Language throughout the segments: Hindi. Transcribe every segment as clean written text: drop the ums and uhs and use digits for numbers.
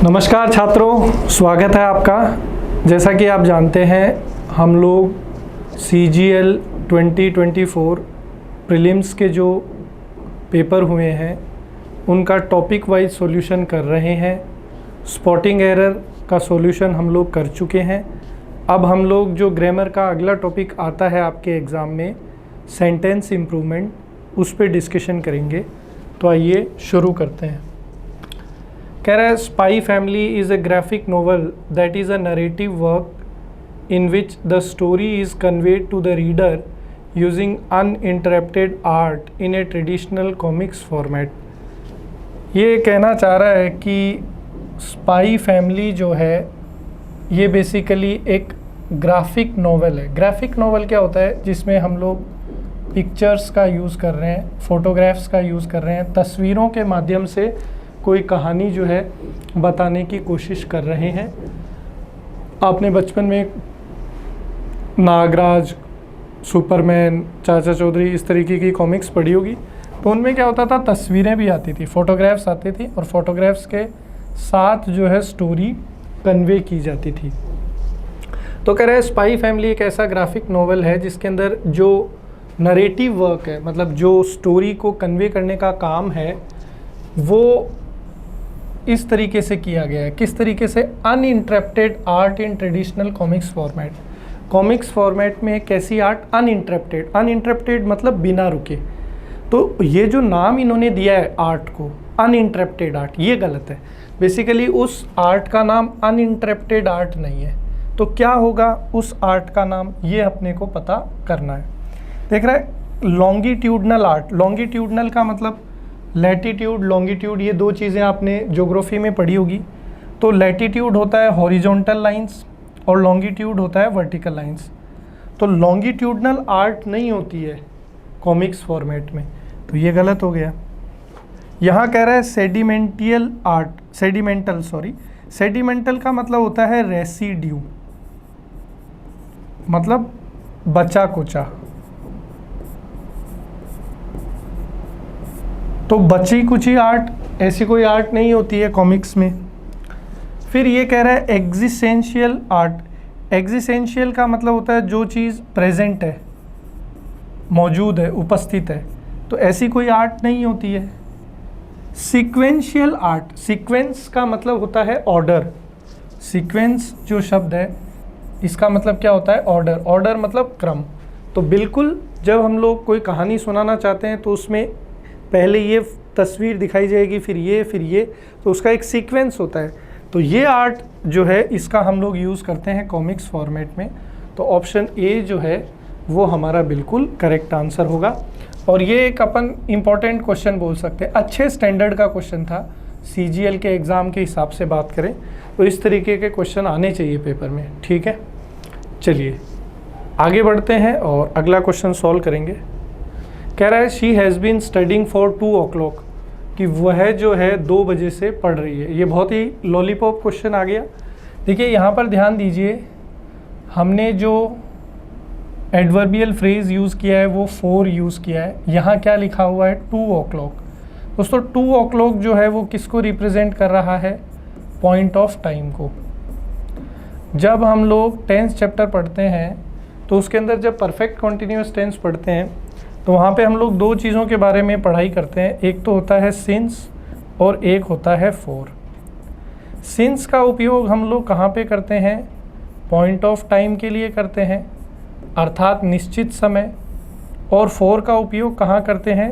नमस्कार छात्रों, स्वागत है आपका। जैसा कि आप जानते हैं हम लोग CGL 2024 प्रीलिम्स के जो पेपर हुए हैं उनका टॉपिक वाइज सॉल्यूशन कर रहे हैं। स्पॉटिंग एरर का सॉल्यूशन हम लोग कर चुके हैं। अब हम लोग जो ग्रामर का अगला टॉपिक आता है आपके एग्ज़ाम में, सेंटेंस इम्प्रूवमेंट, उस पर डिस्कशन करेंगे। तो आइए शुरू करते हैं। कह रहा है Spy Family is a graphic novel that is a narrative work in which the story is conveyed to the reader using uninterrupted art in a traditional comics format. ये कहना चाह रहा है कि स्पाई फैमिली जो है ये बेसिकली एक ग्राफिक नोवेल है। ग्राफिक नोवेल क्या होता है? जिसमें हम लोग पिक्चर्स का यूज़ कर रहे हैं, फोटोग्राफ्स का यूज़ कर रहे हैं, तस्वीरों के माध्यम से कोई कहानी जो है बताने की कोशिश कर रहे हैं। आपने बचपन में नागराज, सुपरमैन, चाचा चौधरी, इस तरीके की कॉमिक्स पढ़ी होगी। तो उनमें क्या होता था, तस्वीरें भी आती थी, फोटोग्राफ्स आती थी और फोटोग्राफ्स के साथ जो है स्टोरी कन्वे की जाती थी। तो कह रहे हैं स्पाई फैमिली एक ऐसा ग्राफिक नोवेल है जिसके अंदर जो नरेटिव वर्क है, मतलब जो स्टोरी को कन्वे करने का काम है, वो इस तरीके से किया गया है। किस तरीके से? Uninterrupted art in traditional comics format. Comics format में कैसी आर्ट? अनइंटरप्टेड। अनइंटरप्टेड मतलब बिना रुके। तो ये जो नाम इन्होंने दिया है आर्ट को, अनइंटरप्टेड आर्ट, ये गलत है। बेसिकली उस आर्ट का नाम अनइंटरप्टेड आर्ट नहीं है। तो क्या होगा उस आर्ट का नाम, ये अपने को पता करना है। देख रहा है लॉन्गिट्यूडनल आर्ट। लॉन्गिट्यूडनल का मतलब लैटिट्यूड, लॉन्गिट्यूड, ये दो चीज़ें आपने ज्योग्राफी में पढ़ी होगी। तो लैटिट्यूड होता है हॉरिजॉन्टल लाइंस और लॉन्गिट्यूड होता है वर्टिकल लाइंस। तो लॉन्गिट्यूडनल आर्ट नहीं होती है कॉमिक्स फॉर्मेट में, तो ये गलत हो गया। यहाँ कह रहा है सेडिमेंटियल आर्ट, सेडिमेंटल का मतलब होता है रेसिड्यू, मतलब बचा कुचा। तो बची कुची आर्ट ऐसी कोई आर्ट नहीं होती है कॉमिक्स में। फिर ये कह रहा है एग्जिस्टेंशियल आर्ट। एग्जिस्टेंशियल का मतलब होता है जो चीज़ प्रेजेंट है, मौजूद है, उपस्थित है। तो ऐसी कोई आर्ट नहीं होती है। सीक्वेंशियल आर्ट, सीक्वेंस का मतलब होता है ऑर्डर। सीक्वेंस जो शब्द है इसका मतलब क्या होता है? ऑर्डर। ऑर्डर मतलब क्रम। तो बिल्कुल जब हम लोग कोई कहानी सुनाना चाहते हैं तो उसमें पहले ये तस्वीर दिखाई जाएगी, फिर ये, तो उसका एक सीक्वेंस होता है। तो ये आर्ट जो है इसका हम लोग यूज़ करते हैं कॉमिक्स फॉर्मेट में। तो ऑप्शन ए जो है वो हमारा बिल्कुल करेक्ट आंसर होगा। और ये एक अपन इम्पॉर्टेंट क्वेश्चन बोल सकते हैं, अच्छे स्टैंडर्ड का क्वेश्चन था। CGL के एग्ज़ाम के हिसाब से बात करें तो इस तरीके के क्वेश्चन आने चाहिए पेपर में। ठीक है, चलिए आगे बढ़ते हैं और अगला क्वेश्चन सॉल्व करेंगे। कह रहा है she has been studying for 2 o'clock, कि वह जो है 2 बजे से पढ़ रही है। ये बहुत ही लॉलीपॉप क्वेश्चन आ गया। देखिए यहाँ पर ध्यान दीजिए, हमने जो एडवर्बियल फ्रेज यूज़ किया है वो फॉर यूज़ किया है। यहाँ क्या लिखा हुआ है? 2 o'clock। दोस्तों 2 o'clock जो है वो किसको रिप्रेजेंट कर रहा है? पॉइंट ऑफ टाइम को। जब हम लोग टेंस चैप्टर पढ़ते हैं तो उसके अंदर जब परफेक्ट कॉन्टिन्यूअस टेंस पढ़ते हैं तो वहाँ पे हम लोग 2 चीज़ों के बारे में पढ़ाई करते हैं। एक तो होता है सिंस और एक होता है फॉर। सिंस का उपयोग हम लोग कहाँ पे करते हैं? पॉइंट ऑफ टाइम के लिए करते हैं, अर्थात निश्चित समय। और फॉर का उपयोग कहाँ करते हैं?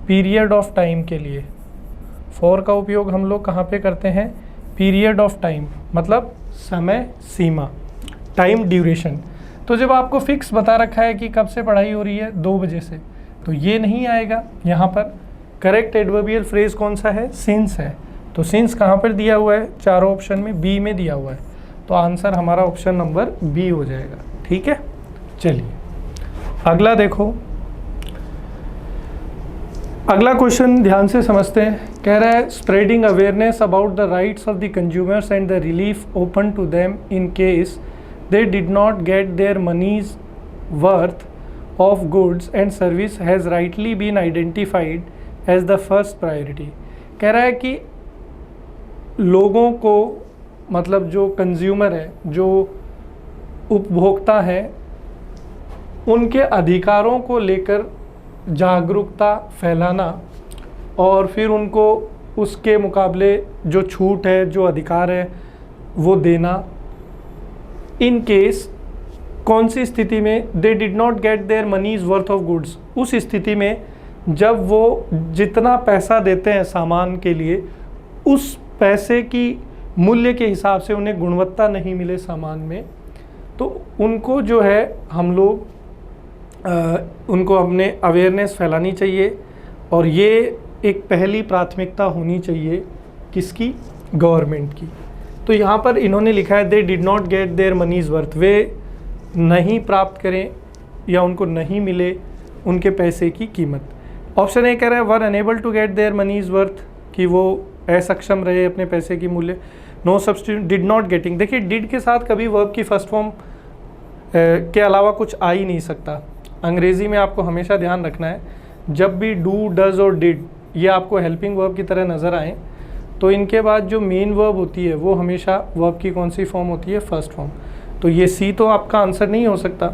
पीरियड ऑफ टाइम के लिए। फॉर का उपयोग हम लोग कहाँ पे करते हैं? पीरियड ऑफ टाइम, मतलब समय सीमा, टाइम ड्यूरेशन। तो जब आपको फिक्स बता रखा है कि कब से पढ़ाई हो रही है, 2 बजे से, तो ये नहीं आएगा। यहाँ पर करेक्ट एडवर्बियल फ्रेज कौन सा है? सिंस है। तो सिंस कहाँ पर दिया हुआ है? चारों ऑप्शन में बी में दिया हुआ है। तो आंसर हमारा ऑप्शन नंबर बी हो जाएगा। ठीक है, चलिए अगला देखो। अगला क्वेश्चन ध्यान से समझते हैं। कह रहा है spreading awareness about the rights of the consumers and the relief open to them in case they did not get their money's worth of goods and service has rightly been identified as the first priority। कह रहा है कि लोगों को, मतलब जो कंज्यूमर है, जो उपभोक्ता है, उनके अधिकारों को लेकर जागरूकता फैलाना और फिर उनको उसके मुकाबले जो छूट है, जो अधिकार है, वो देना। इन केस कौन सी स्थिति में? They did not get their money's worth of goods. उस स्थिति में जब वो जितना पैसा देते हैं सामान के लिए, उस पैसे की मूल्य के हिसाब से उन्हें गुणवत्ता नहीं मिले सामान में, तो उनको जो है हम लोग उनको अपने अवेयरनेस फैलानी चाहिए। और ये एक पहली प्राथमिकता होनी चाहिए किसकी? गवर्नमेंट की। तो यहाँ पर इन्होंने लिखा है they did not get their money's worth, वे नहीं प्राप्त करें या उनको नहीं मिले उनके पैसे की कीमत। ऑप्शन ए कह रहा है were unable to get their money's worth, कि वो असक्षम रहे अपने पैसे की मूल्य। No substitute, did not getting. देखिए डिड के साथ कभी वर्ब की फर्स्ट फॉर्म के अलावा कुछ आ ही नहीं सकता। अंग्रेज़ी में आपको हमेशा ध्यान रखना है, जब भी डू, डज और डिड ये आपको हेल्पिंग वर्ब की तरह नज़र आए, तो इनके बाद जो मेन वर्ब होती है वो हमेशा वर्ब की कौन सी फॉर्म होती है? First form. तो ये सी तो आपका आंसर नहीं हो सकता।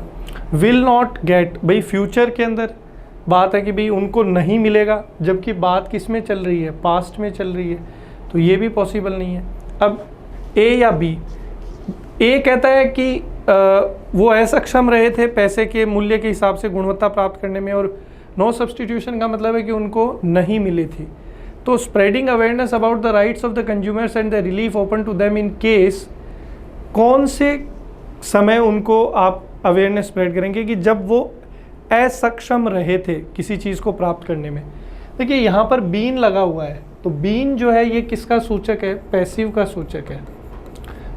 विल नॉट गेट, भाई फ्यूचर के अंदर बात है कि भाई उनको नहीं मिलेगा, जबकि बात किस में चल रही है? पास्ट में चल रही है, तो ये भी पॉसिबल नहीं है। अब ए या बी? ए कहता है कि वो असक्षम रहे थे पैसे के मूल्य के हिसाब से गुणवत्ता प्राप्त करने में, और नो सब्सटीट्यूशन का मतलब है कि उनको नहीं मिली थी। तो spreading awareness about the rights of the consumers and the relief open to them in case, कौन से समय उनको आप अवेयरनेस स्प्रेड करेंगे कि जब वो असक्षम रहे थे किसी चीज़ को प्राप्त करने में। देखिए यहाँ पर बीन लगा हुआ है, तो बीन जो है ये किसका सूचक है? पैसिव का सूचक है।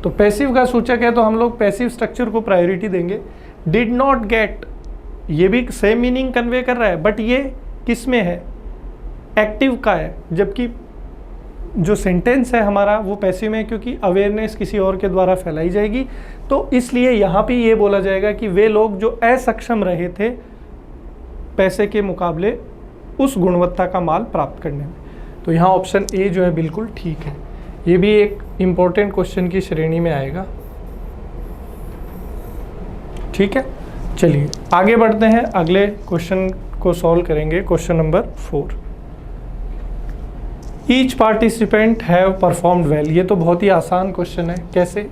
तो पैसिव का सूचक है तो हम लोग पैसिव स्ट्रक्चर को प्रायोरिटी देंगे। डिड नॉट गेट, ये भी सेम मीनिंग कन्वे कर रहा है, बट ये किस में है? एक्टिव का है, जबकि जो सेंटेंस है हमारा वो पैसिव में है, क्योंकि अवेयरनेस किसी और के द्वारा फैलाई जाएगी। तो इसलिए यहाँ पे ये बोला जाएगा कि वे लोग जो असक्षम रहे थे पैसे के मुकाबले उस गुणवत्ता का माल प्राप्त करने में। तो यहाँ ऑप्शन ए जो है बिल्कुल ठीक है। ये भी एक इम्पोर्टेंट क्वेश्चन की श्रेणी में आएगा। ठीक है, चलिए आगे बढ़ते हैं, अगले क्वेश्चन को सॉल्व करेंगे। Question number 4, each participant have performed well. ये तो बहुत ही आसान क्वेश्चन है। कैसे?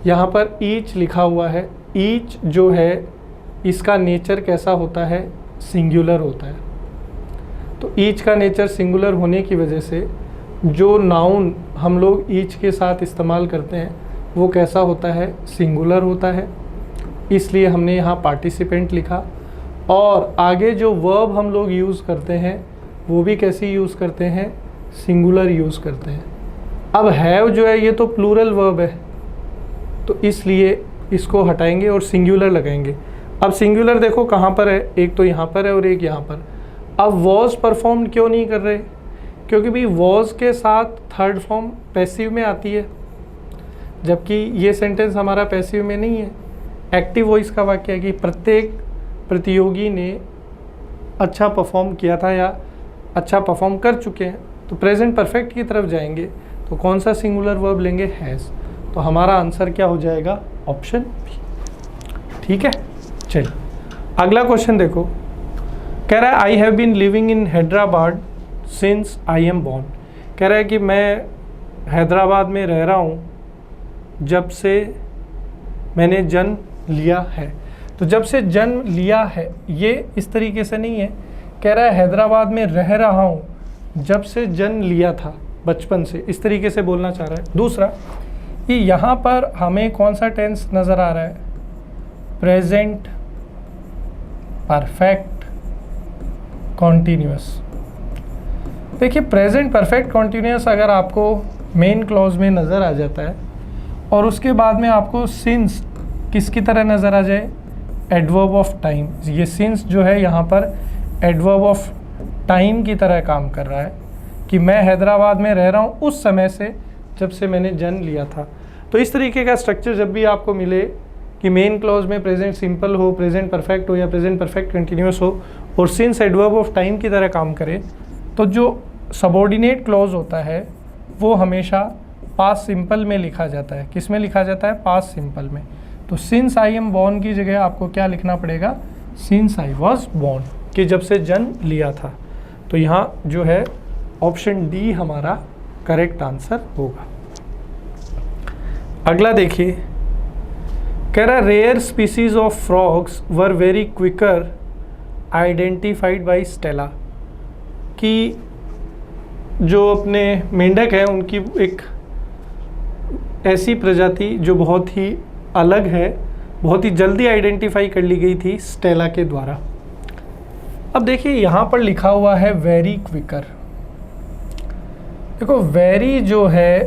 यहाँ पर ईच लिखा हुआ है। ईच जो है इसका नेचर कैसा होता है? सिंगुलर होता है। तो ईच का नेचर सिंगुलर होने की वजह से जो नाउन हम लोग ईच के साथ इस्तेमाल करते हैं वो कैसा होता है? सिंगुलर होता है। इसलिए हमने यहाँ पार्टिसिपेंट लिखा। और आगे जो वर्ब हम लोग यूज़ करते हैं वो भी कैसी यूज़ करते हैं? सिंगुलर यूज़ करते हैं। अब हैव जो है ये तो प्लूरल वर्ब है, तो इसलिए इसको हटाएंगे और सिंगुलर लगाएंगे। अब सिंगुलर देखो कहाँ पर है? एक तो यहाँ पर है और एक यहाँ पर। अब वॉज परफॉर्म क्यों नहीं कर रहे? क्योंकि भाई वॉज के साथ थर्ड फॉर्म पैसिव में आती है, जबकि ये सेंटेंस हमारा पैसिव में नहीं है। एक्टिव वॉइस का वाक्य है कि प्रत्येक प्रतियोगी ने अच्छा परफॉर्म किया था या अच्छा परफॉर्म कर चुके हैं। तो प्रेजेंट परफेक्ट की तरफ जाएंगे तो कौन सा सिंगुलर वर्ब लेंगे? हैज़। तो हमारा आंसर क्या हो जाएगा? Option B. ठीक है, चलिए अगला क्वेश्चन देखो। कह रहा है I have been living in Hyderabad since I am born. कह रहा है कि मैं हैदराबाद में रह रहा हूँ जब से मैंने जन्म लिया है। तो जब से जन्म लिया है ये इस तरीके से नहीं है। कह रहा है हैदराबाद में रह रहा हूँ जब से जन्म लिया था, बचपन से, इस तरीके से बोलना चाह रहा है। दूसरा कि यहाँ पर हमें कौन सा टेंस नज़र आ रहा है? Present perfect continuous. देखिए प्रेजेंट परफेक्ट कॉन्टीन्यूअस अगर आपको मेन क्लॉज में नज़र आ जाता है और उसके बाद में आपको सिंस किसकी तरह नज़र आ जाए? Adverb of time. ये सिंस जो है यहाँ पर एडवर्ब ऑफ टाइम की तरह काम कर रहा है कि मैं हैदराबाद में रह रहा हूँ उस समय से जब से मैंने जन्म लिया था। तो इस तरीके का स्ट्रक्चर जब भी आपको मिले कि मेन क्लॉज में प्रेजेंट सिंपल हो, प्रेजेंट परफेक्ट हो या प्रेजेंट परफेक्ट कंटिन्यूअस हो और सिंस एडवर्ब ऑफ टाइम की तरह काम करे, तो जो सबऑर्डिनेट क्लॉज होता है वो हमेशा पास्ट सिंपल में लिखा जाता है। किस में लिखा जाता है? पास्ट सिंपल में। तो सिंस आई एम बॉर्न की जगह आपको क्या लिखना पड़ेगा? सिंस आई वॉज बॉर्न, कि जब से जन्म लिया था। तो यहाँ जो है ऑप्शन डी हमारा करेक्ट आंसर होगा। अगला देखिए, कह रहा है rare species of frogs were very quicker identified by Stella, कि जो अपने मेंढक हैं उनकी एक ऐसी प्रजाति जो बहुत ही अलग है, बहुत ही जल्दी आइडेंटिफाई कर ली गई थी स्टेला के द्वारा। अब देखिए यहाँ पर लिखा हुआ है वेरी क्विकर। देखो वेरी जो है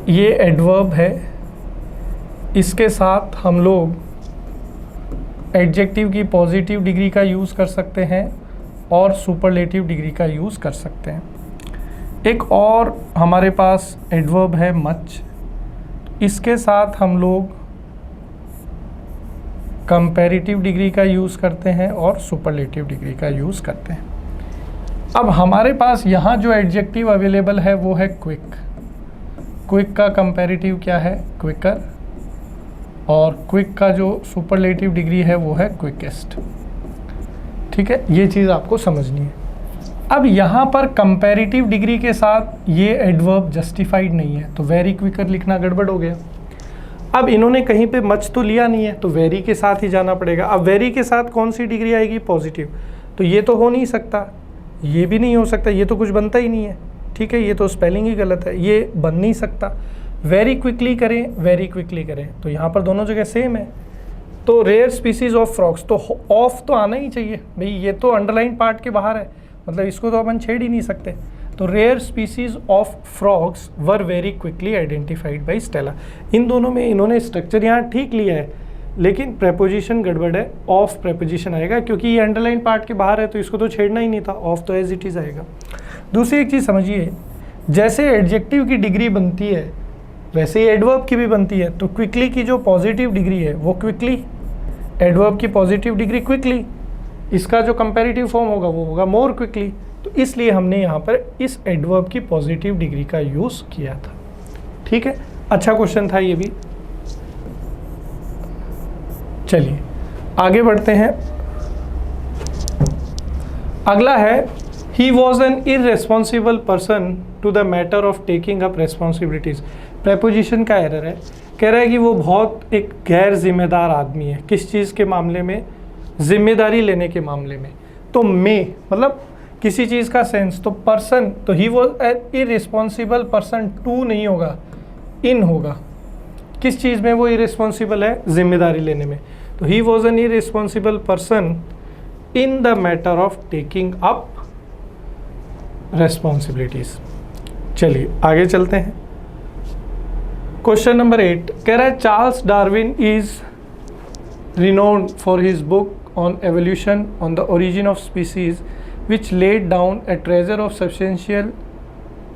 ये एडवर्ब है, इसके साथ हम लोग एडजेक्टिव की पॉजिटिव डिग्री का यूज़ कर सकते हैं और सुपरलेटिव डिग्री का यूज़ कर सकते हैं। एक और हमारे पास एडवर्ब है मच, इसके साथ हम लोग कंपैरेटिव डिग्री का यूज़ करते हैं और सुपरलेटिव डिग्री का यूज़ करते हैं। अब हमारे पास यहाँ जो एडजेक्टिव अवेलेबल है वो है क्विक। क्विक का कंपैरेटिव क्या है? क्विकर। और क्विक का जो सुपरलेटिव डिग्री है वो है क्विकेस्ट। ठीक है, ये चीज़ आपको समझनी है। अब यहाँ पर कंपैरेटिव डिग्री के साथ ये एडवर्ब जस्टिफाइड नहीं है, तो वेरी क्विकर लिखना गड़बड़ हो गया। अब इन्होंने कहीं पे मच तो लिया नहीं है, तो वेरी के साथ ही जाना पड़ेगा। अब वेरी के साथ कौन सी डिग्री आएगी? पॉजिटिव। तो ये तो हो नहीं सकता, ये भी नहीं हो सकता, ये तो कुछ बनता ही नहीं है। ठीक है, ये तो स्पेलिंग ही गलत है, ये बन नहीं सकता। वेरी क्विकली करें, वेरी क्विकली करें, तो यहाँ पर दोनों जगह सेम है। तो रेयर स्पीसीज ऑफ फ्रॉग्स, तो ऑफ तो आना ही चाहिए भाई, ये तो अंडरलाइन पार्ट के बाहर है, मतलब इसको तो अपन छेड़ ही नहीं सकते। तो rare species of frogs were very quickly identified by Stella. इन दोनों में इन्होंने स्ट्रक्चर यहाँ ठीक लिया है, लेकिन प्रेपोजिशन गड़बड़ है, ऑफ प्रेपोजिशन आएगा, क्योंकि ये अंडरलाइन पार्ट के बाहर है तो इसको तो छेड़ना ही नहीं था, ऑफ तो एज इट इज़ आएगा। दूसरी एक चीज़ समझिए, जैसे एडजेक्टिव की डिग्री बनती है वैसे ही एडवर्ब की भी बनती है। तो क्विकली की जो पॉजिटिव डिग्री है वो क्विकली, एडवर्ब की पॉजिटिव डिग्री क्विकली, इसका जो कंपैरेटिव फॉर्म होगा वो होगा मोर क्विकली। तो इसलिए हमने यहाँ पर इस एडवर्ब की पॉजिटिव डिग्री का यूज़ किया था। ठीक है, अच्छा क्वेश्चन था ये भी। चलिए आगे बढ़ते हैं। अगला है he was an irresponsible person to the matter of taking up responsibilities. Preposition का एरर है, कह रहा है कि वो बहुत एक गैर जिम्मेदार आदमी है। किस चीज़ के मामले में? जिम्मेदारी लेने के मामले में। तो में मतलब किसी चीज़ का सेंस, तो पर्सन, तो he was an irresponsible person, to नहीं होगा, इन होगा। किस चीज़ में वो इररिस्पॉन्सिबल है? जिम्मेदारी लेने में। तो he was an irresponsible person in the matter of taking up responsibilities. चलिए आगे चलते हैं। क्वेश्चन नंबर 8 कह रहा है Charles Darwin is renowned for his book on evolution on the origin of species, which laid down a treasure of substantial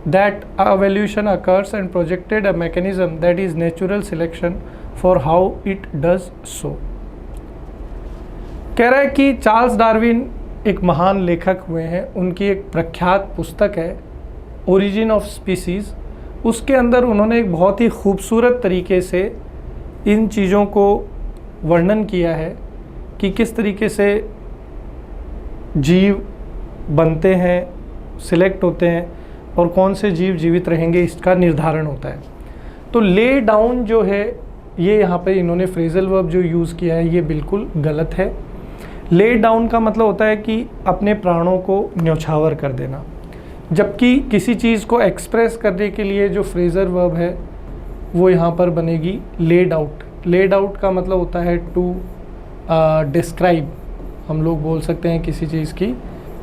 that evolution occurs and projected a mechanism that is natural selection for how it does so। कह रहा है कि चार्ल्स डार्विन एक महान लेखक हुए हैं, उनकी एक प्रख्यात पुस्तक है ओरिजिन ऑफ स्पीसीज़। उसके अंदर उन्होंने एक बहुत ही खूबसूरत तरीके से इन चीज़ों को वर्णन किया है कि किस तरीके से जीव बनते हैं, सिलेक्ट होते हैं और कौन से जीव जीवित रहेंगे, इसका निर्धारण होता है। तो ले डाउन जो है ये यहाँ पे इन्होंने फ्रेजल वर्ब जो यूज़ किया है ये बिल्कुल गलत है। ले डाउन का मतलब होता है कि अपने प्राणों को न्यौछावर कर देना, जबकि किसी चीज़ को एक्सप्रेस करने के लिए जो फ्रेजल वर्ब है वो यहाँ पर बनेगी लेड आउट। लेड आउट का मतलब होता है टू डिस्क्राइब, हम लोग बोल सकते हैं किसी चीज़ की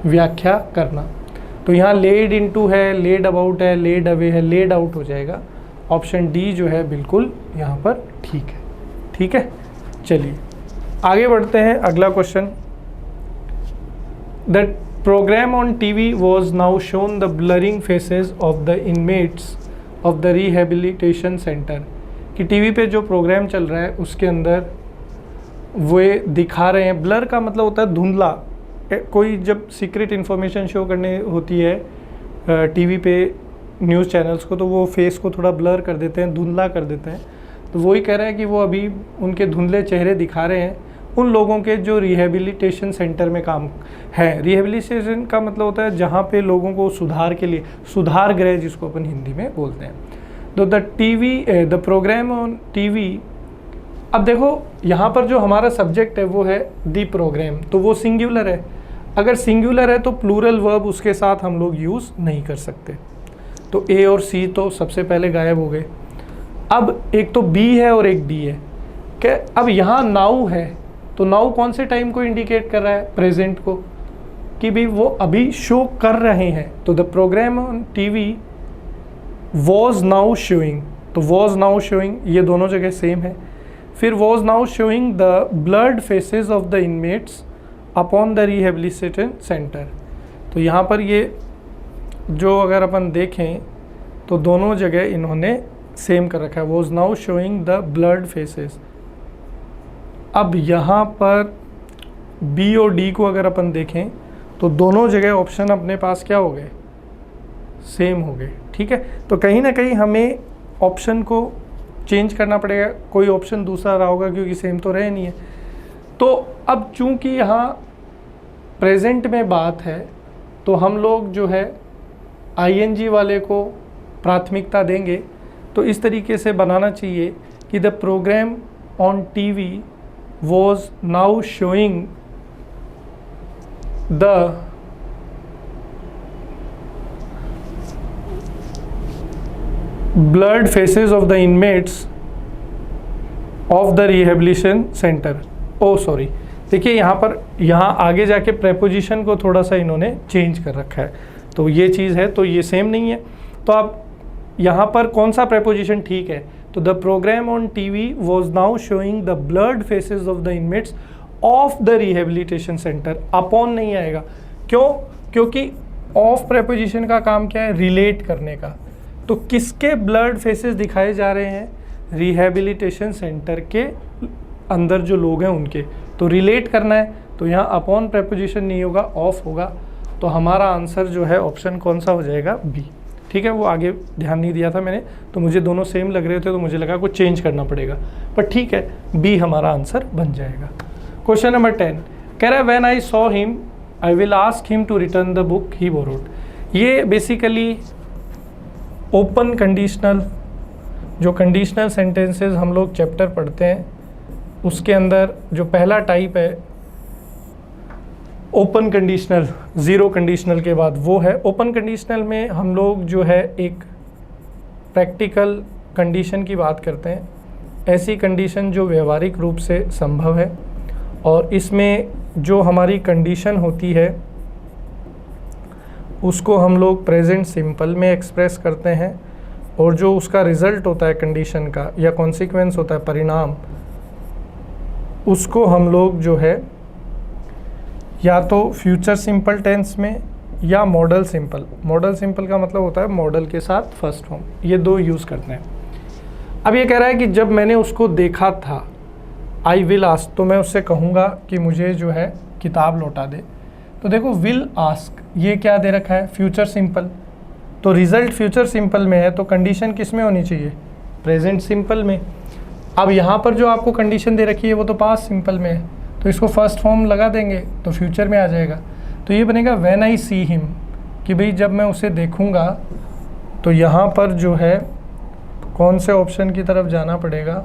व्याख्या करना। तो यहाँ लेड इनटू है, लेड अबाउट है, लेड अवे है, लेड आउट हो जाएगा। ऑप्शन डी जो है बिल्कुल यहाँ पर ठीक है। ठीक है, चलिए आगे बढ़ते हैं। अगला question, the programme on TV was now shown the blurring faces of the inmates of the rehabilitation centre. कि टीवी पे जो प्रोग्राम चल रहा है उसके अंदर वे दिखा रहे हैं, ब्लर का मतलब होता है धुंधला। कोई जब सीक्रेट इन्फॉर्मेशन शो करने होती है टीवी पे न्यूज़ चैनल्स को, तो वो फेस को थोड़ा ब्लर कर देते हैं, धुंधला कर देते हैं। तो वही कह रहे हैं कि वो अभी उनके धुंधले चेहरे दिखा रहे हैं उन लोगों के जो रिहेबिलिटेशन सेंटर में काम है। रिहेबिलिटेशन का मतलब होता है जहाँ पे लोगों को सुधार के लिए, सुधार गृह जिसको अपन हिंदी में बोलते हैं। तो द प्रोग्राम ऑन टीवी, अब देखो यहाँ पर जो हमारा सब्जेक्ट है वो है दी प्रोग्राम, तो वो सिंगुलर है। अगर सिंगुलर है तो प्लूरल वर्ब उसके साथ हम लोग यूज़ नहीं कर सकते। तो ए और सी तो सबसे पहले गायब हो गए। अब एक तो बी है और एक डी है। क्या अब यहाँ नाउ है, तो नाउ कौन से टाइम को इंडिकेट कर रहा है? प्रेजेंट को, कि भाई वो अभी शो कर रहे हैं। तो the programme on TV was now showing, तो वॉज नाउ शोइंग ये दोनों जगह सेम है। फिर was now showing the blurred faces of the inmates upon the rehabilitation centre. तो यहाँ पर ये जो अगर अपन देखें तो दोनों जगह इन्होंने सेम कर रखा है, was now showing the blurred faces. अब यहाँ पर बी और डी को अगर अपन देखें तो दोनों जगह ऑप्शन अपने पास क्या हो गए? सेम हो गए। ठीक है, तो कहीं ना कहीं हमें ऑप्शन को चेंज करना पड़ेगा, कोई ऑप्शन दूसरा रहा होगा क्योंकि सेम तो रहे नहीं है। तो अब चूंकि यहाँ प्रेजेंट में बात है तो हम लोग जो है आईएनजी वाले को प्राथमिकता देंगे। तो इस तरीके से बनाना चाहिए कि the programme on TV was now showing the blurred faces of the inmates of the rehabilitation centre. Oh sorry, देखिए यहाँ आगे जाके प्रेपोजिशन को थोड़ा सा इन्होंने चेंज कर रखा है, तो ये चीज़ है, तो ये सेम नहीं है। तो अब यहाँ पर कौन सा प्रेपोजिशन ठीक है? तो the programme on TV was now showing the blurred faces of the inmates of the rehabilitation centre. Upon नहीं आएगा, क्यों? क्योंकि ऑफ प्रेपोजिशन का काम क्या है? रिलेट करने का। तो किसके ब्लर्ड फेसेस दिखाए जा रहे हैं? रिहेबिलिटेशन सेंटर के अंदर जो लोग हैं उनके। तो रिलेट करना है, तो यहाँ अपॉन प्रेपोजिशन नहीं होगा, ऑफ होगा। तो हमारा आंसर जो है ऑप्शन कौन सा हो जाएगा? बी। ठीक है, वो आगे ध्यान नहीं दिया था मैंने, तो मुझे दोनों सेम लग रहे थे तो मुझे लगा कुछ चेंज करना पड़ेगा, पर ठीक है, बी हमारा आंसर बन जाएगा। क्वेश्चन नंबर 10 कह रहा है when I saw him I will ask him to return the book he borrowed. ये बेसिकली ओपन कंडीशनल, जो कंडीशनल सेंटेंसेस हम लोग चैप्टर पढ़ते हैं उसके अंदर जो पहला टाइप है ओपन कंडीशनल, ज़ीरो कंडीशनल के बाद वो है। ओपन कंडीशनल में हम लोग जो है एक प्रैक्टिकल कंडीशन की बात करते हैं, ऐसी कंडीशन जो व्यवहारिक रूप से संभव है, और इसमें जो हमारी कंडीशन होती है उसको हम लोग प्रेजेंट सिंपल में एक्सप्रेस करते हैं, और जो उसका रिज़ल्ट होता है कंडीशन का या कॉन्सिक्वेंस होता है, परिणाम, उसको हम लोग जो है या तो फ्यूचर सिंपल टेंस में या मॉडल सिंपल। मॉडल सिंपल का मतलब होता है मॉडल के साथ फर्स्ट फॉर्म, ये दो यूज़ करते हैं। अब ये कह रहा है कि जब मैंने उसको देखा था, आई विल आस्क, तो मैं उससे कहूँगा कि मुझे जो है किताब लौटा दे। तो देखो विल आस्क ये क्या दे रखा है? Future simple. तो रिज़ल्ट फ्यूचर सिंपल में है, तो कंडीशन किस में होनी चाहिए? प्रेजेंट सिंपल में। अब यहाँ पर जो आपको कंडीशन दे रखी है वो तो पास्ट सिंपल में है, तो इसको फर्स्ट फॉर्म लगा देंगे तो फ्यूचर में आ जाएगा। तो ये बनेगा व्हेन आई सी हिम, कि भाई जब मैं उसे देखूँगा। तो यहाँ पर जो है कौन से ऑप्शन की तरफ जाना पड़ेगा?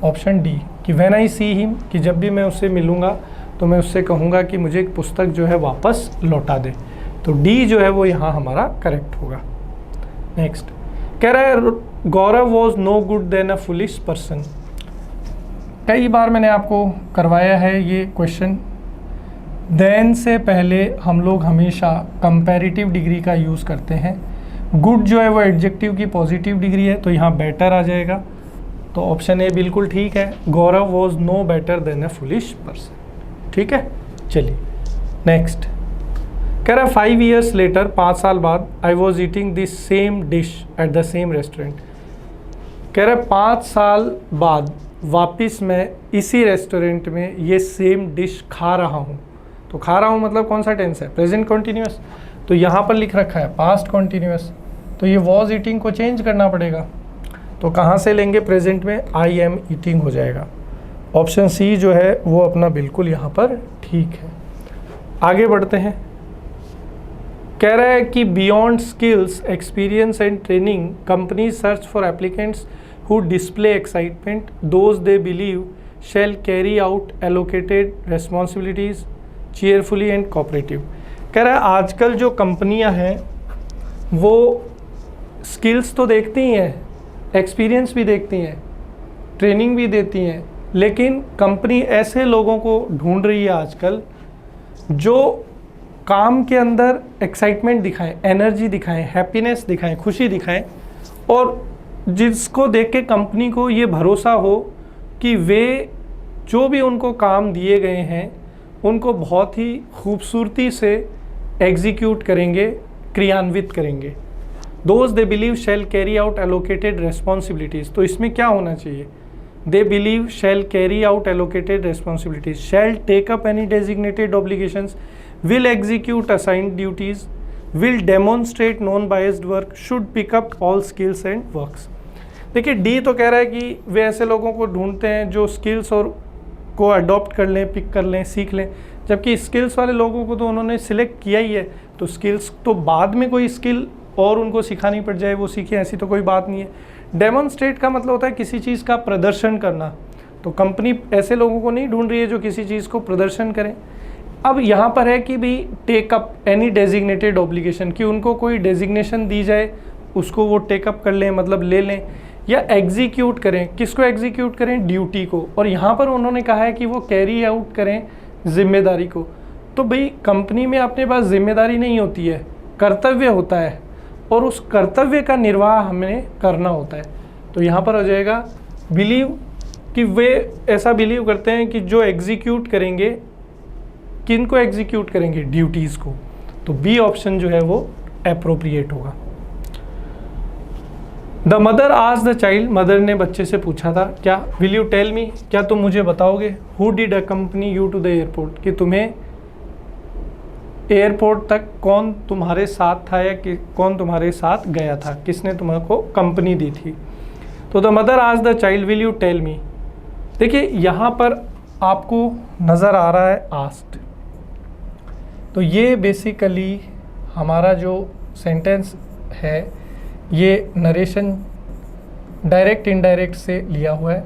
ऑप्शन डी, कि व्हेन आई सी हिम, कि जब भी मैं उससे मिलूँगा तो मैं उससे कहूँगा कि मुझे एक पुस्तक जो है वापस लौटा दे। तो डी जो है वो यहाँ हमारा करेक्ट होगा। नेक्स्ट कह रहा है Gaurav was no good than a foolish person. कई बार मैंने आपको करवाया है ये क्वेश्चन। देन से पहले हम लोग हमेशा कंपैरेटिव डिग्री का यूज़ करते हैं। गुड जो है वो एडजेक्टिव की पॉजिटिव डिग्री है, तो यहाँ बेटर आ जाएगा। तो ऑप्शन ए बिल्कुल ठीक है, Gaurav was no better than a foolish person. ठीक है, चलिए नेक्स्ट कह रहा है 5 years लेटर, 5 साल बाद, I was eating this same dish at the same restaurant. कह रहा है 5 साल बाद वापस मैं इसी रेस्टोरेंट में ये सेम डिश खा रहा हूँ। तो खा रहा हूँ मतलब कौन सा टेंस है? Present continuous. तो यहाँ पर लिख रखा है पास्ट कॉन्टीन्यूअस, तो ये वॉज ईटिंग को चेंज करना पड़ेगा। तो कहाँ से लेंगे, प्रेजेंट में आई एम ईटिंग हो जाएगा। ऑप्शन सी जो है वो अपना बिल्कुल यहाँ पर ठीक है। आगे बढ़ते हैं। कह रहा है कि beyond skills, experience and training, company search for applicants who display excitement, those they believe shall carry out allocated responsibilities cheerfully and cooperative. कह रहा है आजकल जो कंपनियां हैं वो स्किल्स तो देखती ही हैं, एक्सपीरियंस भी देखती हैं, ट्रेनिंग भी देती हैं, लेकिन कंपनी ऐसे लोगों को ढूंढ रही है आजकल जो काम के अंदर एक्साइटमेंट दिखाएं, एनर्जी दिखाएं, हैप्पीनेस दिखाएं, खुशी दिखाएं, और जिसको देख के कंपनी को ये भरोसा हो कि वे जो भी उनको काम दिए गए हैं उनको बहुत ही खूबसूरती से एग्जीक्यूट करेंगे, क्रियान्वित करेंगे। Those they believe shall carry out allocated responsibilities. तो इसमें क्या होना चाहिए, they believe shall carry out allocated responsibilities, shall take up any designated obligations, will execute assigned duties, will demonstrate non-biased work, should pick up all skills and works। देखिए डी तो कह रहा है कि वे ऐसे लोगों को ढूंढते हैं जो स्किल्स और को अडॉप्ट कर लें, पिक कर लें, सीख लें, जबकि स्किल्स वाले लोगों को तो उन्होंने सिलेक्ट किया ही है, तो स्किल्स तो बाद में कोई स्किल और उनको सिखानी पड़ जाए वो सीखें, ऐसी तो कोई बात नहीं है। डेमोन्स्ट्रेट का मतलब होता है किसी चीज़ का प्रदर्शन करना, तो कंपनी ऐसे लोगों को नहीं ढूंढ रही है जो किसी चीज़ को प्रदर्शन करें। अब यहाँ पर है कि भी take up any designated obligation, कि उनको कोई डेजिग्नेशन दी जाए उसको वो टेकअप कर लें, मतलब ले लें, या एग्जीक्यूट करें। किसको एग्जीक्यूट करें, ड्यूटी को, और यहाँ पर उन्होंने कहा है कि वो कैरी आउट करें जिम्मेदारी को। तो भाई कंपनी में अपने पास जिम्मेदारी नहीं होती है, कर्तव्य होता है, और उस कर्तव्य का निर्वाह हमें करना होता है। तो यहाँ पर हो जाएगा बिलीव, कि वे ऐसा बिलीव करते हैं कि जो एग्जीक्यूट करेंगे, किनको एग्जीक्यूट करेंगे, ड्यूटीज़ को। तो बी ऑप्शन जो है वो एप्रोप्रिएट होगा। द मदर आज द चाइल्ड, मदर ने बच्चे से पूछा था क्या, विल यू टेल मी, क्या तुम मुझे बताओगे, who did accompany you to the airport, कि तुम्हें एयरपोर्ट तक कौन तुम्हारे साथ था या कि कौन तुम्हारे साथ गया था, किसने तुम्हारे कंपनी दी थी। तो द मदर आज the child will you tell me. देखिए यहाँ पर आपको नज़र आ रहा है आस्क्ड, तो ये बेसिकली हमारा जो सेंटेंस है ये नरेशन डायरेक्ट इनडायरेक्ट से लिया हुआ है।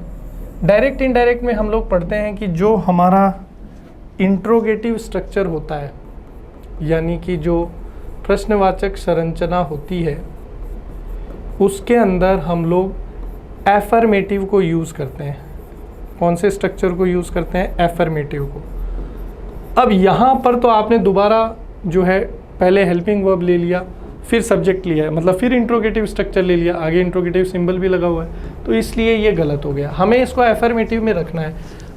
डायरेक्ट इनडायरेक्ट में हम लोग पढ़ते हैं कि जो हमारा इंट्रोगेटिव स्ट्रक्चर होता है, यानी कि जो प्रश्नवाचक संरचना होती है, उसके अंदर हम लोग एफर्मेटिव को यूज़ करते हैं। कौन से स्ट्रक्चर को यूज़ करते हैं, एफर्मेटिव को। अब यहाँ पर तो आपने दोबारा जो है पहले हेल्पिंग वर्ब ले लिया, फिर सब्जेक्ट लिया है, मतलब फिर इंट्रोगेटिव स्ट्रक्चर ले लिया, आगे इंट्रोगेटिव सिंबल भी लगा हुआ है, तो इसलिए ये गलत हो गया। हमें इसको एफर्मेटिव में रखना है।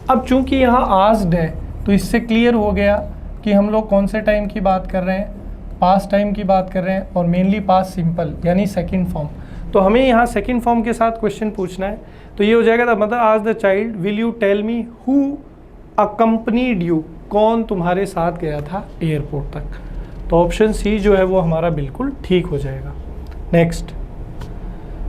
अब चूंकि यहाँ आस्क्ड है तो इससे क्लियर हो गया कि हम लोग कौन से टाइम की बात कर रहे हैं, पास्ट टाइम की बात कर रहे हैं, और मेनली पास्ट सिंपल यानी सेकेंड फॉर्म। तो हमें यहाँ सेकेंड फॉर्म के साथ क्वेश्चन पूछना है। तो ये हो जाएगा the mother asked the child will you tell me who accompanied you, कौन तुम्हारे साथ गया था एयरपोर्ट तक। तो ऑप्शन सी जो है वो हमारा बिल्कुल ठीक हो जाएगा। Next,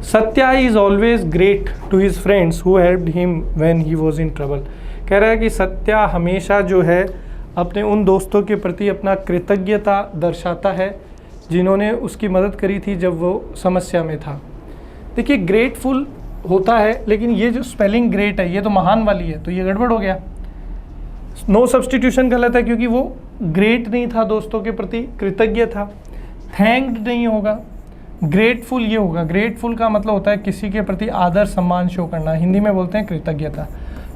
Satya is always great to his friends who helped him when he was in trouble. कह रहा है कि सत्या हमेशा जो है अपने उन दोस्तों के प्रति अपना कृतज्ञता दर्शाता है जिन्होंने उसकी मदद करी थी जब वो समस्या में था। देखिए ग्रेटफुल होता है, लेकिन ये जो स्पेलिंग ग्रेट है ये तो महान वाली है, तो ये गड़बड़ हो गया। नो सब्स्टिट्यूशन गलत है क्योंकि वो ग्रेट नहीं था, दोस्तों के प्रति कृतज्ञ था। थैंक्ड नहीं होगा, ग्रेटफुल ये होगा। ग्रेटफुल का मतलब होता है किसी के प्रति आदर सम्मान शो करना, हिंदी में बोलते हैं कृतज्ञता।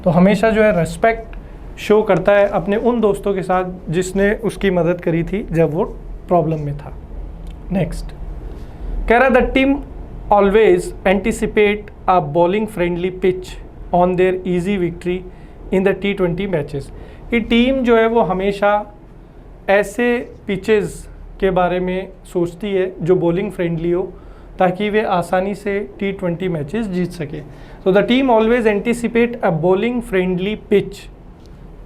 तो हमेशा जो है रेस्पेक्ट शो करता है अपने उन दोस्तों के साथ जिसने उसकी मदद करी थी जब वो प्रॉब्लम में था। नेक्स्ट, कह रहा the team always anticipate a bowling friendly pitch on their easy victory in the T20 matches. ये टीम जो है वो हमेशा ऐसे पिचेस के बारे में सोचती है जो बॉलिंग फ्रेंडली हो, ताकि वे आसानी से T20 मैचेस जीत सके। तो the team always anticipate a bowling friendly pitch.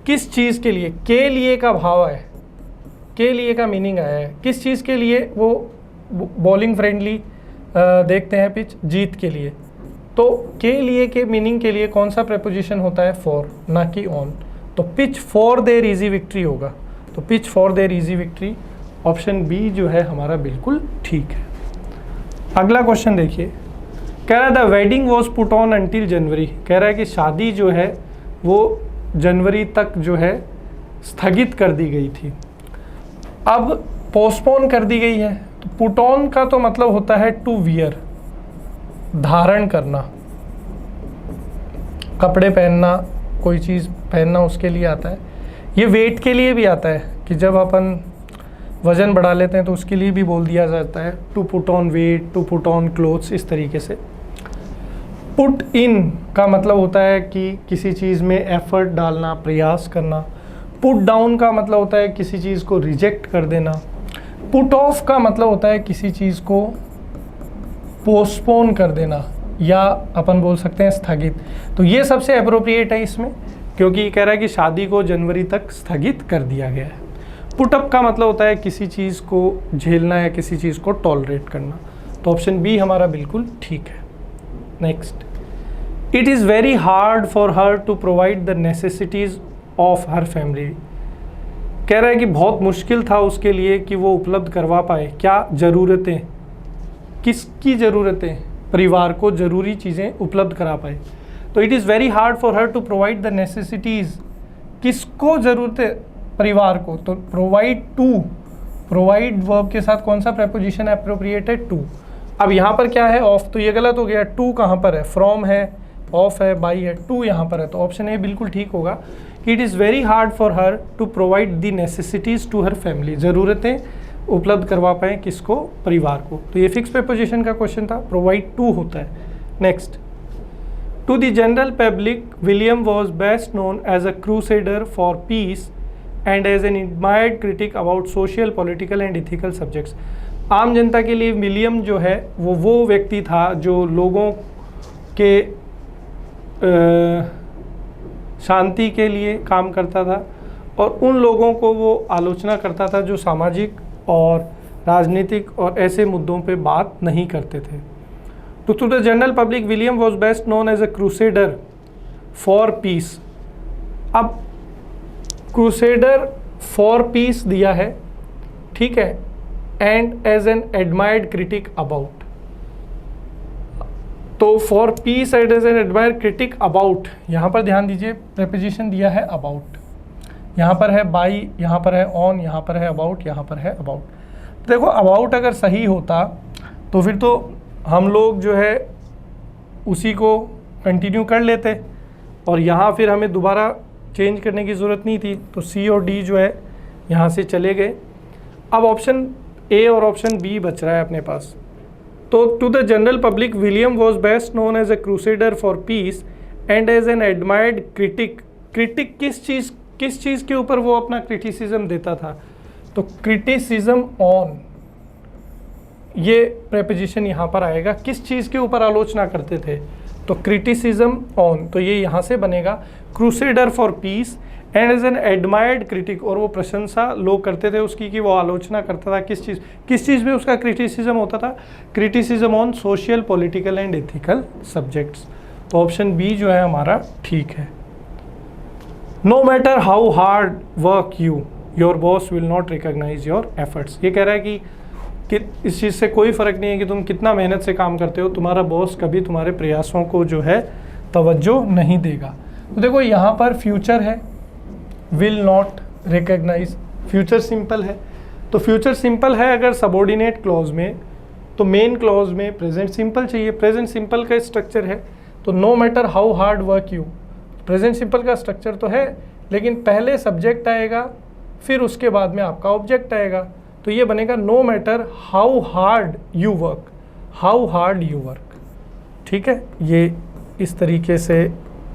किस चीज़ के लिए, के लिए का भाव है, के लिए का मीनिंग आया है, किस चीज़ के लिए वो बॉलिंग फ्रेंडली देखते हैं पिच जीत के लिए। तो के लिए के मीनिंग के लिए कौन सा प्रेपोजिशन होता है? फॉर, ना कि ऑन। तो pitch for their easy victory होगा। तो pitch for their easy victory, option B जो है हमारा बिल्कुल ठीक है। अगला क्वेश्चन देखिए, कह रहा है the wedding was put on until January. कह रहा है कि शादी जो है वो जनवरी तक जो है स्थगित कर दी गई थी। अब पोस्टपोन कर दी गई है, तो पुट ऑन का तो मतलब होता है टू वियर, धारण करना, कपड़े पहनना, कोई चीज़ पहनना उसके लिए आता है। ये वेट के लिए भी आता है कि जब अपन वज़न बढ़ा लेते हैं तो उसके लिए भी बोल दिया जाता है to put on weight, to put on clothes, इस तरीके से। पुट इन का मतलब होता है कि किसी चीज़ में एफर्ट डालना, प्रयास करना। पुट डाउन का मतलब होता है किसी चीज़ को रिजेक्ट कर देना। पुट ऑफ का मतलब होता है किसी चीज़ को पोस्टपोन कर देना, या अपन बोल सकते हैं स्थगित। तो ये सबसे अप्रोप्रिएट है इसमें, क्योंकि कह रहा है कि शादी को जनवरी तक स्थगित कर दिया गया है। पुट अप का मतलब होता है किसी चीज़ को झेलना या किसी चीज़ को टॉलरेट करना। तो ऑप्शन बी हमारा बिल्कुल ठीक है। Next, it is very hard for her to provide the necessities of her family. कह रहा है कि बहुत मुश्किल था उसके लिए कि वो उपलब्ध करवा पाए क्या? ज़रूरतें। किसकी ज़रूरतें? परिवार को ज़रूरी चीज़ें उपलब्ध करा पाए। तो it is very hard for her to provide the necessities. किसको ज़रूरतें? परिवार को। तो प्रोवाइड टू, प्रोवाइड वर्ब के साथ कौन सा प्रेपोजिशन एप्रोप्रिएट है? टू। अब यहाँ पर क्या है? ऑफ। तो ये गलत हो गया। टू कहाँ पर है? फ्रॉम है, ऑफ है, बाई है, टू यहाँ पर है। तो ऑप्शन ए बिल्कुल ठीक होगा। It is very hard for her to provide the necessities to her family. ज़रूरतें उपलब्ध करवा पाएँ किसको? परिवार को। तो ये फिक्स प्रेपोजिशन का क्वेश्चन था, प्रोवाइड टू होता है। Next, to the general public William was best known as a crusader for peace and as an admired critic about social, political and ethical subjects. आम जनता के लिए विलियम जो है वो व्यक्ति था जो लोगों के शांति के लिए काम करता था और उन लोगों को वो आलोचना करता था जो सामाजिक और राजनीतिक और ऐसे मुद्दों पे बात नहीं करते थे। तो to the general public William was best known as a crusader for peace. अब क्रूसेडर फॉर पीस दिया है, ठीक है, and as an admired critic about. तो for peace and as an admired critic about, यहाँ पर ध्यान दीजिए प्रेपोजिशन दिया है अबाउट। यहाँ पर है बाई, यहाँ पर है ऑन, यहाँ पर है अबाउट, यहाँ पर है अबाउट। देखो अबाउट अगर सही होता तो फिर तो हम लोग जो है उसी को कंटिन्यू कर लेते और यहाँ फिर हमें दोबारा चेंज करने की ज़रूरत नहीं थी। तो सी और डी जो है यहाँ से चले गए। अब ऑप्शन ए और ऑप्शन बी बच रहा है अपने पास। तो to the general public William was best known as a crusader for peace and as an admired critic. Critic किस चीज़ के ऊपर वो अपना क्रिटिसिज्म देता था? तो क्रिटिसिज्म ऑन, ये प्रेपोजिशन यहाँ पर आएगा। किस चीज़ के ऊपर आलोचना करते थे? तो क्रिटिसिज्म ऑन, तो ये यहाँ से बनेगा crusader for peace and as an admired critic. और वो प्रशंसा लोग करते थे उसकी कि वो आलोचना करता था किस चीज़ में उसका क्रिटिसिज्म होता था? Criticism on social, political and ethical subjects. तो ऑप्शन बी जो है हमारा ठीक है। No matter how hard work you, your boss will not recognise your efforts. ये कह रहा है कि इस चीज़ से कोई फ़र्क नहीं है कि तुम कितना मेहनत से काम करते हो, तुम्हारा बॉस कभी तुम्हारे प्रयासों को जो है तवज्जो नहीं देगा। तो देखो यहाँ पर फ्यूचर है, will not recognise, future simple है। तो फ्यूचर सिंपल है अगर सबऑर्डिनेट क्लॉज में, तो मेन क्लॉज में प्रेजेंट सिंपल चाहिए। प्रेजेंट सिंपल का स्ट्रक्चर है, तो no matter how hard work you, present simple का स्ट्रक्चर तो है, लेकिन पहले सब्जेक्ट आएगा फिर उसके बाद में आपका ऑब्जेक्ट आएगा। तो ये बनेगा no matter how hard you work, how hard you work. ठीक है, ये इस तरीके से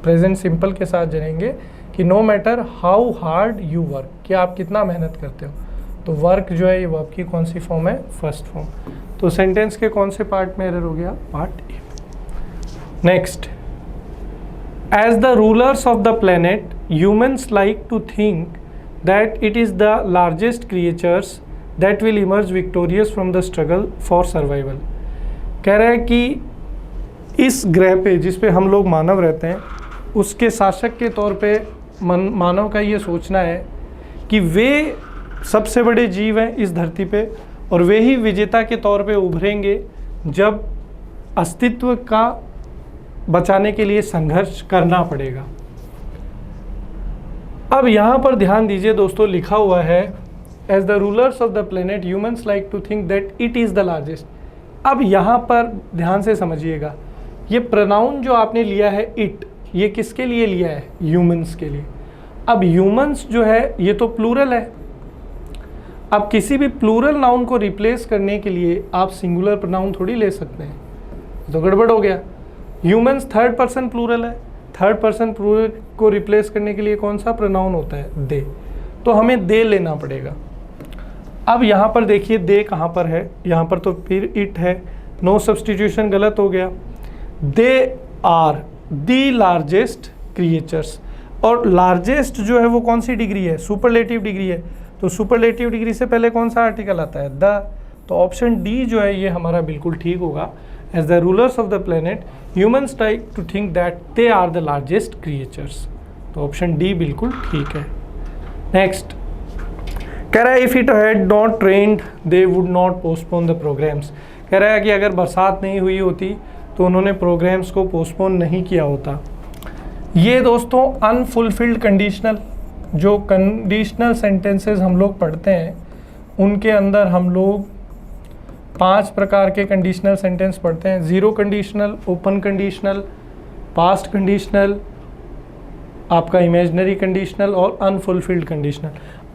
प्रेजेंट सिंपल के साथ जानेंगे कि no matter how hard you work, कि आप कितना मेहनत करते हो। तो वर्क जो है ये वर्ब की कौन सी फॉर्म है? First form. तो सेंटेंस के कौन से पार्ट में एरर हो गया? Part A. Next, as the rulers of the planet humans like to think that it is the largest creatures that will emerge victorious from the struggle for survival। कह रहा है कि इस ग्रह पे जिस पे हम लोग मानव रहते हैं उसके शासक के तौर पे मानव का ये सोचना है कि वे सबसे बड़े जीव हैं इस धरती पे और वे ही विजेता के तौर पे उभरेंगे जब अस्तित्व का बचाने के लिए संघर्ष करना पड़ेगा। अब यहाँ पर ध्यान दीजिए दोस्तों, लिखा हुआ है as the rulers of the planet humans like to think that it is the largest. अब यहाँ पर ध्यान से समझिएगा, ये प्रोनाउन जो आपने लिया है इट, ये किसके लिए लिया है? ह्यूमंस के लिए। अब ह्यूमंस जो है ये तो प्लूरल है। अब किसी भी प्लूरल नाउन को रिप्लेस करने के लिए आप सिंगुलर प्रोनाउन थोड़ी ले सकते हैं, तो गड़बड़ हो गया। ह्यूमंस थर्ड पर्सन प्लूरल है, थर्ड पर्सन प्लूरल को रिप्लेस करने के लिए कौन सा प्रोनाउन होता है? दे। तो हमें दे लेना पड़ेगा। अब यहाँ पर देखिए दे कहाँ पर है, यहाँ पर तो फिर इट है, नो सब्सटीट्यूशन गलत हो गया। They are the largest creatures, और लार्जेस्ट जो है वो कौन सी डिग्री है? सुपरलेटिव डिग्री है। तो सुपरलेटिव डिग्री से पहले कौन सा आर्टिकल आता है? द। तो ऑप्शन डी जो है ये हमारा बिल्कुल ठीक होगा। As the rulers of the planet humans like to think that they are the largest creatures. तो ऑप्शन डी बिल्कुल ठीक है। नेक्स्ट कह रहा है if it had not rained they would not postpone the programmes. कह रहा है कि अगर बरसात नहीं हुई होती तो उन्होंने प्रोग्राम्स को पोस्टपोन नहीं किया होता। ये दोस्तों अनफुलफिल्ड कंडीशनल, जो कंडीशनल सेंटेंसेस हम लोग पढ़ते हैं उनके अंदर हम लोग 5 प्रकार के कंडीशनल सेंटेंस पढ़ते हैं। Zero conditional, open conditional, past conditional, आपका इमेजिनरी कंडीशनल और अनफुलफिल्ड कंडीशनल।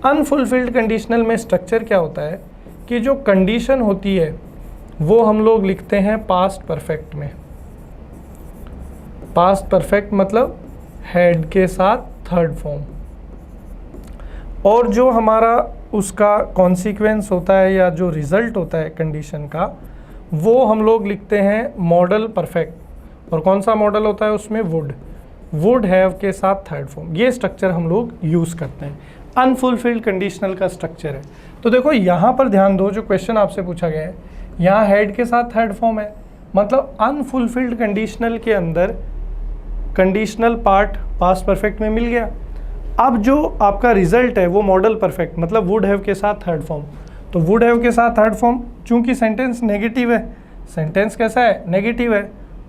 अनफुलफिल्ड कंडीशनल में स्ट्रक्चर क्या होता है कि जो कंडीशन होती है वो हम लोग लिखते हैं पास्ट परफेक्ट में। पास्ट परफेक्ट मतलब हैड के साथ थर्ड फॉर्म, और जो हमारा उसका कॉन्सिक्वेंस होता है या जो रिजल्ट होता है कंडीशन का वो हम लोग लिखते हैं मॉडल परफेक्ट। और कौन सा मॉडल होता है उसमें? वुड हैव के साथ थर्ड फॉर्म। ये स्ट्रक्चर हम लोग यूज़ करते हैं, अनफुलफिल्ड कंडीशनल का स्ट्रक्चर है। तो देखो यहाँ पर ध्यान दो, जो क्वेश्चन आपसे पूछा गया है यहाँ हैड के साथ थर्ड फॉर्म है, मतलब अनफुलफिल्ड कंडीशनल के अंदर कंडीशनल पार्ट पास्ट परफेक्ट में मिल गया। अब जो आपका रिजल्ट है वो मॉडल परफेक्ट, मतलब वुड हैव के साथ थर्ड फॉर्म। तो वुड हैव के साथ थर्ड फॉर्म, चूंकि सेंटेंस नेगेटिव है, सेंटेंस कैसा है? नेगेटिव है,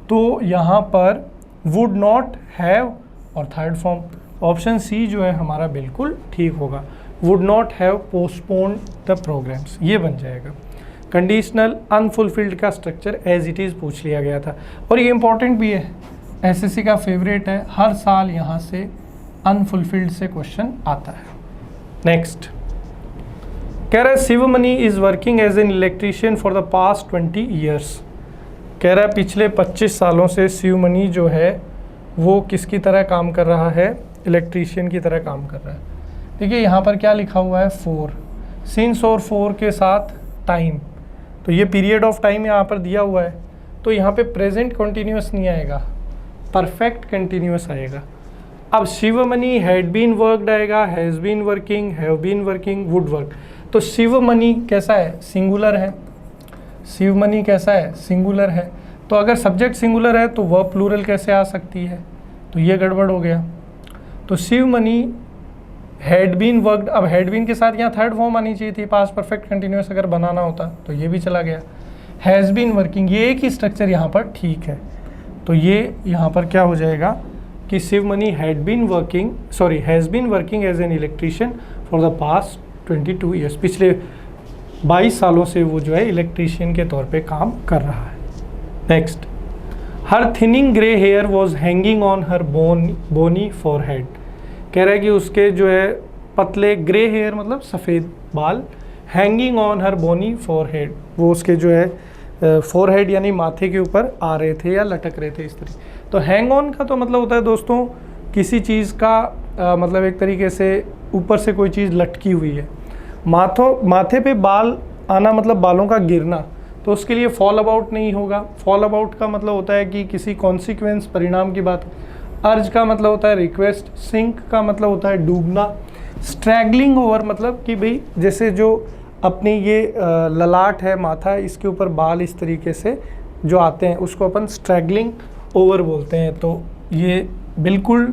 तो यहाँ पर वुड नॉट हैव और थर्ड फॉर्म। ऑप्शन सी जो है हमारा बिल्कुल ठीक होगा, would not have postponed the programmes, ये बन जाएगा। कंडीशनल अनफुलफिल्ड का स्ट्रक्चर एज इट इज़ पूछ लिया गया था, और ये इंपॉर्टेंट भी है, एसएससी का फेवरेट है, हर साल यहाँ से अनफुलफिल्ड से क्वेश्चन आता है। नेक्स्ट कह रहा है Shivamani is working as an electrician for the past 20 years. कह रहा है पिछले 25 सालों से शिवमणि जो है वो किसकी तरह काम कर रहा है? इलेक्ट्रीशियन की तरह काम कर रहा है। देखिए यहाँ पर क्या लिखा हुआ है? 4 सिंस और 4 के साथ टाइम, तो ये पीरियड ऑफ टाइम यहाँ पर दिया हुआ है, तो यहाँ पे प्रेजेंट कंटिन्यूस नहीं आएगा, परफेक्ट कंटिन्यूस आएगा। अब शिवमणि हैड बीन वर्कड आएगा, has been working, have been working, would work. तो शिवमणि कैसा है? सिंगुलर है। शिवमणि कैसा है? सिंगुलर है। तो अगर सब्जेक्ट सिंगुलर है तो वह प्लूरल कैसे आ सकती है? तो ये गड़बड़ हो गया। तो शिवमणि हैड बीन वर्कड, अब हैड बीन के साथ यहाँ थर्ड फॉर्म आनी चाहिए थी, पास्ट परफेक्ट कंटिन्यूस अगर बनाना होता, तो ये भी चला गया। हैज़ बीन वर्किंग, ये एक ही स्ट्रक्चर यहाँ पर ठीक है। तो ये यहाँ पर क्या हो जाएगा कि Shivamani had been working, sorry has been working as an electrician for the past 22 years. पिछले 22 सालों से वो जो है इलेक्ट्रीशियन के तौर पे काम कर रहा है। Next, her thinning grey hair was hanging on her bony forehead. कह रहा है कि उसके जो है पतले ग्रे हेयर मतलब सफ़ेद बाल, hanging on her bony forehead, वो उसके जो है फॉरहेड यानी माथे के ऊपर आ रहे थे या लटक रहे थे इस तरह। तो हैंग ऑन का तो मतलब होता है दोस्तों किसी चीज़ का मतलब एक तरीके से ऊपर से कोई चीज़ लटकी हुई है। माथे पे बाल आना मतलब बालों का गिरना, तो उसके लिए फॉल अबाउट नहीं होगा। फॉल अबाउट का मतलब होता है कि किसी कॉन्सिक्वेंस परिणाम की बात। अर्ज का मतलब होता है रिक्वेस्ट, सिंक का मतलब होता है डूबना, स्ट्रैगलिंग ओवर मतलब कि भाई जैसे जो अपनी ये ललाट है, माथा है, इसके ऊपर बाल इस तरीके से जो आते हैं उसको अपन स्ट्रैगलिंग ओवर बोलते हैं। तो ये बिल्कुल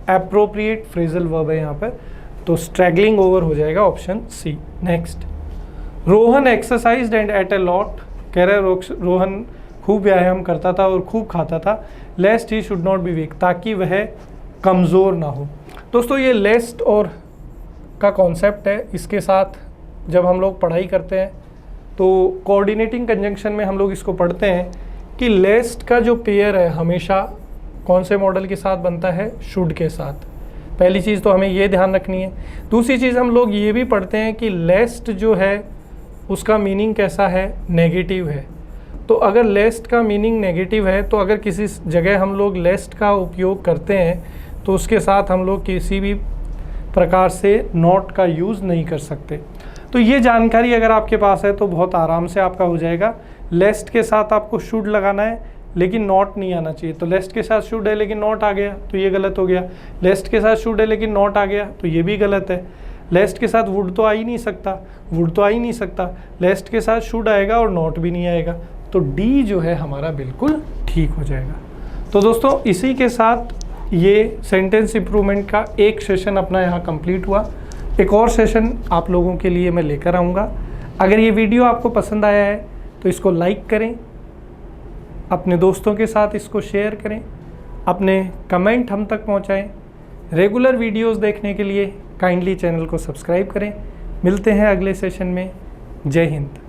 एप्रोप्रिएट फ्रेजल वर्ब है यहाँ पर, तो स्ट्रैगलिंग ओवर हो जाएगा option C. Next, Rohan exercised and ate a lot, कह रहे हैं रोहन खूब व्यायाम करता था और खूब खाता था। Lest he should not be weak, ताकि वह कमज़ोर ना हो। दोस्तों ये लेस्ट और का कॉन्सेप्ट है, इसके साथ जब हम लोग पढ़ाई करते हैं तो कोऑर्डिनेटिंग कंजंक्शन में हम लोग इसको पढ़ते हैं कि लेस्ट का जो पेयर है हमेशा कौन से मॉडल के साथ बनता है, शुड के साथ। पहली चीज़ तो हमें ये ध्यान रखनी है। दूसरी चीज़ हम लोग ये भी पढ़ते हैं कि लेस्ट जो है उसका मीनिंग कैसा है, नेगेटिव है। तो अगर लेस्ट का मीनिंग नेगेटिव है तो अगर किसी जगह हम लोग लेस्ट का उपयोग करते हैं तो उसके साथ हम लोग किसी भी प्रकार से नॉट का यूज़ नहीं कर सकते। तो ये जानकारी अगर आपके पास है तो बहुत आराम से आपका हो जाएगा। लेस्ट के साथ आपको शुड लगाना है लेकिन नॉट नहीं आना चाहिए। तो लेस्ट के साथ शुड है लेकिन नॉट आ गया तो ये गलत हो गया। लेस्ट के साथ शुड है लेकिन नॉट आ गया तो ये भी गलत है। लेस्ट के साथ वुड तो आ ही नहीं सकता, वुड तो आ ही नहीं सकता। लेस्ट के साथ शुड आएगा और नॉट भी नहीं आएगा, तो डी जो है हमारा बिल्कुल ठीक हो जाएगा। तो दोस्तों इसी के साथ ये सेंटेंस इम्प्रूवमेंट का एक सेशन अपना यहाँ कंप्लीट हुआ। एक और सेशन आप लोगों के लिए मैं लेकर आऊँगा। अगर ये वीडियो आपको पसंद आया है तो इसको लाइक करें, अपने दोस्तों के साथ इसको शेयर करें, अपने कमेंट हम तक पहुँचाएँ। रेगुलर वीडियोस देखने के लिए काइंडली चैनल को सब्सक्राइब करें। मिलते हैं अगले सेशन में। जय हिंद।